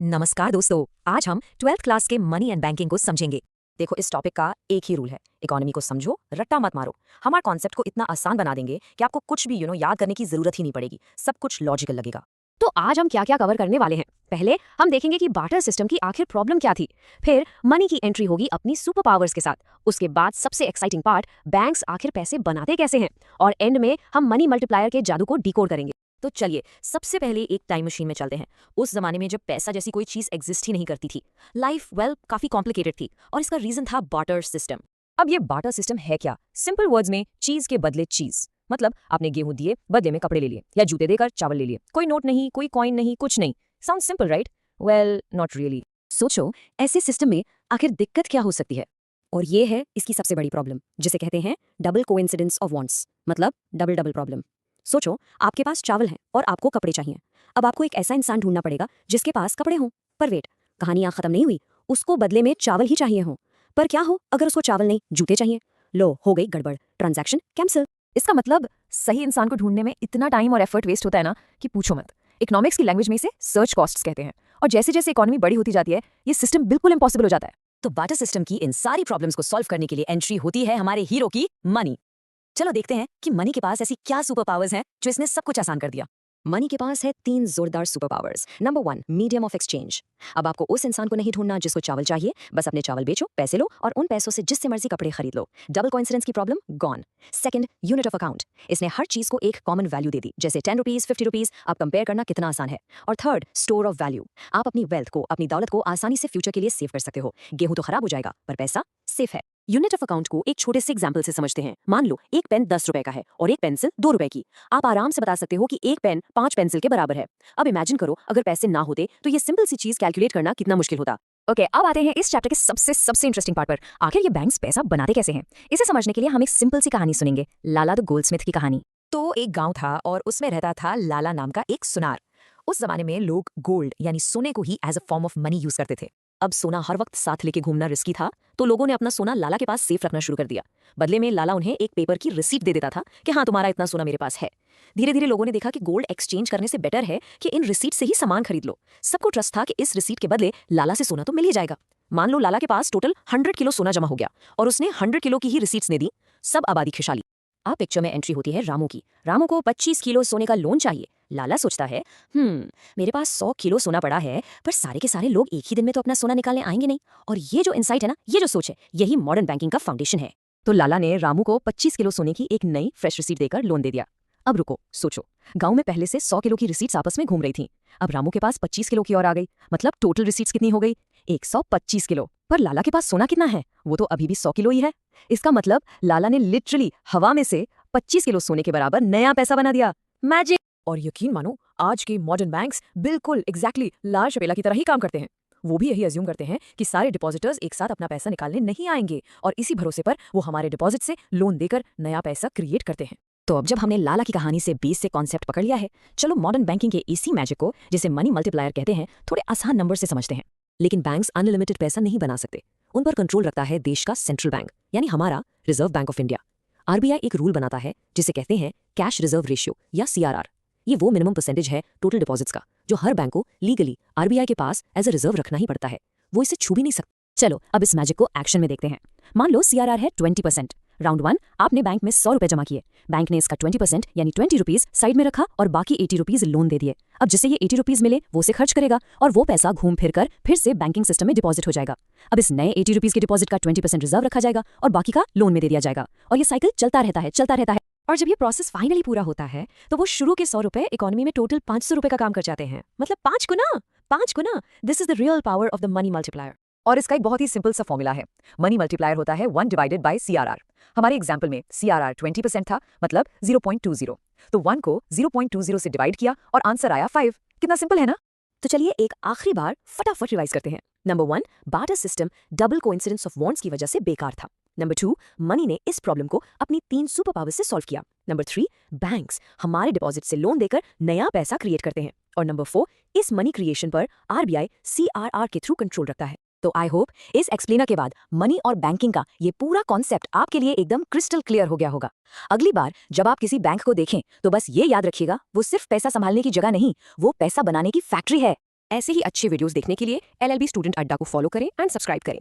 नमस्कार दोस्तों, आज हम 12th क्लास के मनी एंड बैंकिंग को समझेंगे। देखो, इस टॉपिक का एक ही रूल है, इकोनॉमी को समझो, रट्टा मत मारो। हमारे कॉन्सेप्ट को इतना आसान बना देंगे कि आपको कुछ भी याद करने की जरूरत ही नहीं पड़ेगी, सब कुछ लॉजिकल लगेगा। तो आज हम क्या क्या कवर करने वाले हैं। पहले हम देखेंगे कि बार्टर सिस्टम की आखिर प्रॉब्लम क्या थी। फिर मनी की एंट्री होगी अपनी सुपर पावर्स के साथ। उसके बाद सबसे एक्साइटिंग पार्ट, बैंक्स आखिर पैसे बनाते कैसे हैं। और एंड में हम मनी मल्टीप्लायर के जादू को डिकोड करेंगे। तो चलिए, सबसे पहले एक टाइम मशीन में चलते हैं, उस जमाने में जब पैसा जैसी कोई चीज एग्जिस्ट ही नहीं करती थी। लाइफ काफी कॉम्प्लिकेटेड थी और इसका रीजन था बार्टर सिस्टम। अब ये बार्टर सिस्टम है क्या? सिंपल वर्ड्स में, चीज के बदले चीज। मतलब आपने गेहूं दिए, बदले में कपड़े ले लिए, या जूते देकर चावल ले लिए। कोई नोट नहीं, कोई कॉइन नहीं, कुछ नहीं। Sound simple, right? Well, not really. सोचो, ऐसे सिस्टम में आखिर दिक्कत क्या हो सकती है। और ये है इसकी सबसे बड़ी प्रॉब्लम, जिसे कहते हैं डबल कोइंसिडेंस ऑफ वांट्स, मतलब डबल डबल प्रॉब्लम। सोचो, आपके पास चावल हैं और आपको कपड़े चाहिए। अब आपको एक ऐसा इंसान ढूंढना पड़ेगा जिसके पास कपड़े हों। पर वेट, कहानी यहाँ खत्म नहीं हुई। उसको बदले में चावल ही चाहिए हों। पर क्या हो अगर उसको चावल नहीं, जूते चाहिए। लो, हो गई गड़बड़, ट्रांजैक्शन कैंसिल। इसका मतलब सही इंसान को ढूंढने में इतना टाइम और एफर्ट वेस्ट होता है ना कि पूछो मत। इकोनॉमिक्स की लैंग्वेज में इसे सर्च कॉस्ट्स कहते हैं। और जैसे जैसे इकोनॉमी बड़ी होती जाती है, ये सिस्टम बिल्कुल इंपॉसिबल हो जाता है। तो बार्टर सिस्टम की इन सारी प्रॉब्लम्स को सॉल्व करने के लिए एंट्री होती है हमारे हीरो की, मनी। चलो देखते हैं कि मनी के पास ऐसी क्या सुपर पावर्स हैं जो इसने सब कुछ आसान कर दिया। मनी के पास है 3 जोरदार super powers. Number 1, medium of exchange. अब आपको उस इंसान को नहीं ढूंढना जिसको चावल चाहिए, बस अपने चावल बेचो, पैसे लो और उन पैसों से जिससे मर्जी कपड़े खरीद लो। डबल कोइंसिडेंस की problem gone. Second, unit of account. इसने हर चीज को एक कॉमन वैल्यू दे दी, जैसे 10 रुपीज, 50 रुपीज। आप कंपेयर करना कितना आसान है। और थर्ड, स्टोर ऑफ वैल्यू। आप अपनी वेल्थ को, अपनी दौलत को आसानी से फ्यूचर के लिए सेव कर सकते हो। गेहूं तो खराब हो जाएगा, पर पैसा सेफ है। यूनिट ऑफ अकाउंट को एक छोटे से एग्जांपल से समझते हैं। मान लो एक पेन 10 रुपए का है और एक पेंसिल 2 रुपए की। आप आराम से बता सकते हो कि एक पेन 5 पेंसिल के बराबर है। अब इमेजिन करो, अगर पैसे ना होते तो ये सिंपल सी चीज कैलकुलेट करना कितना मुश्किल होता। ओके, अब आते हैं इस चैप्टर के सबसे इंटरेस्टिंग पार्ट पर। आखिर ये बैंक्स पैसा बनाते कैसे हैं। इसे समझने के लिए हम एक सिंपल सी कहानी सुनेंगे, लाला द गोल्डस्मिथ की कहानी। तो एक गांव था और उसमें रहता था लाला नाम का एक सुनार। उस जमाने में लोग गोल्ड यानी सोने को ही as a form of money use करते थे। अब सोना हर वक्त साथ लेके घूमना रिस्की था, तो लोगों ने अपना सोना लाला के पास सेफ रखना शुरू कर दिया। बदले में लाला उन्हें एक पेपर की रिसीट दे देता था कि हाँ, तुम्हारा इतना सोना मेरे पास है। धीरे धीरे लोगों ने देखा कि गोल्ड एक्सचेंज करने से बेटर है कि इन रिसीट से ही सामान खरीद लो। सबको ट्रस्ट था कि इस रिसीट के बदले लाला से सोना तो मिल ही जाएगा। मान लो लाला के पास टोटल 100 किलो सोना जमा हो गया और उसने 100 किलो की ही रिसीट्स दे दी। सब आबादी खुशहाली। अब पिक्चर में एंट्री होती है रामू की। रामू को 25 किलो सोने का लोन चाहिए। लाला सोचता है, मेरे पास 100 किलो सोना पड़ा है, पर सारे के सारे लोग एक ही दिन में तो अपना सोना निकालने आएंगे नहीं। और ये जो इंसाइट है ना, ये जो सोच है, यही मॉडर्न बैंकिंग का फाउंडेशन है। तो लाला ने रामू को 25 किलो सोने की एक नई फ्रेश रिसीट देकर लोन दे दिया। अब रुको, सोचो, गांव में पहले से 100 किलो की रिसीट्स आपस में घूम रही थी। अब रामू के पास 25 किलो की और आ गई, मतलब टोटल रिसीट्स कितनी हो गई? 125 किलो। पर लाला के पास सोना कितना है? वो तो अभी भी 100 किलो ही है। इसका मतलब लाला ने लिटरली हवा में से 25 किलो सोने के बराबर नया पैसा बना दिया। मैजिक। और यकीन मानो, आज के मॉडर्न बैंक्स बिल्कुल एग्जैक्टली लाल शपेला की तरह ही काम करते हैं। वो भी यही अज्यूम करते हैं कि सारे डिपॉजिटर्स एक साथ अपना पैसा निकालने नहीं आएंगे, और इसी भरोसे पर वो हमारे डिपॉजिट से लोन देकर नया पैसा क्रिएट करते हैं। तो अब जब हमने लाला की कहानी से बेस से कॉन्सेप्ट पकड़ लिया है, चलो मॉडर्न बैंकिंग के इसी मैजिक को, जिसे मनी मल्टीप्लायर कहते हैं, थोड़े आसान नंबर से समझते हैं। लेकिन बैंक्स अनलिमिटेड पैसा नहीं बना सकते। उन पर कंट्रोल रखता है देश का सेंट्रल बैंक, यानी हमारा reserve bank of India. RBI एक रूल बनाता है जिसे कहते हैं कैश रिजर्व रेशियो या सीआरआर। ये वो मिनिमम परसेंटेज है टोटल डिपॉजिट्स का जो हर बैंक को लीगली आरबीआई के पास एज अ रिजर्व रखना ही पड़ता है। वो इसे छू भी नहीं सकता। चलो अब इस मैजिक को एक्शन में देखते हैं। मान लो सीआरआर है 20%। राउंड 1, आपने बैंक में 100 रुपए जमा किए। बैंक ने इसका 20% यानी 20 रुपीज साइड में रखा और बाकी 80 रुपीज लोन दे दिए। अब जिसे ये 80 रुपीज मिले वो उसे खर्च करेगा और वो पैसा घूम फिर कर फिर से बैंकिंग सिस्टम में डिपॉजिट हो जाएगा। अब इस नए 80 रुपीज के डिपॉजिट का 20% रिजर्व रखा जाएगा और बाकी का लोन में दे दिया जाएगा। और ये साइकिल चलता रहता है। और जब ये प्रोसेस फाइनली पूरा होता है तो वो शुरू के 100 रुपए इकोनॉमी में टोटल 500 रुपए का काम कर जाते हैं। मतलब 5 गुना। This is the real power of the money multiplier. और इसका एक बहुत ही सिंपल सा फॉर्मूला है। मनी मल्टीप्लायर होता है 1 डिवाइडेड बाय सीआरआर। हमारे एग्जाम्पल में सीआरआर 20% था, मतलब 0.20। तो 1 को 0.20 से डिवाइड किया और आंसर आया 5। कितना सिंपल है ना? तो चलिए एक आखिरी बार फटाफट रिवाइज करते हैं। Number 1, barter system double coincidence of wants की वजह से बेकार था। नंबर 2, मनी ने इस प्रॉब्लम को अपनी 3 सुपर पावर से सॉल्व किया। नंबर 3, बैंक्स हमारे डिपॉजिट से लोन देकर नया पैसा क्रिएट करते हैं। और नंबर 4, इस मनी क्रिएशन पर आरबीआई सीआरआर के थ्रू कंट्रोल रखता है। तो आई होप इस एक्सप्लेनर के बाद मनी और बैंकिंग का ये पूरा कॉन्सेप्ट आपके लिए एकदम क्रिस्टल क्लियर हो गया होगा। अगली बार जब आप किसी बैंक को देखें तो बस ये याद रखिएगा, वो सिर्फ पैसा संभालने की जगह नहीं, वो पैसा बनाने की फैक्ट्री है। ऐसे ही अच्छे वीडियोस देखने के लिए LLB स्टूडेंट अड्डा को फॉलो करें एंड सब्सक्राइब करें।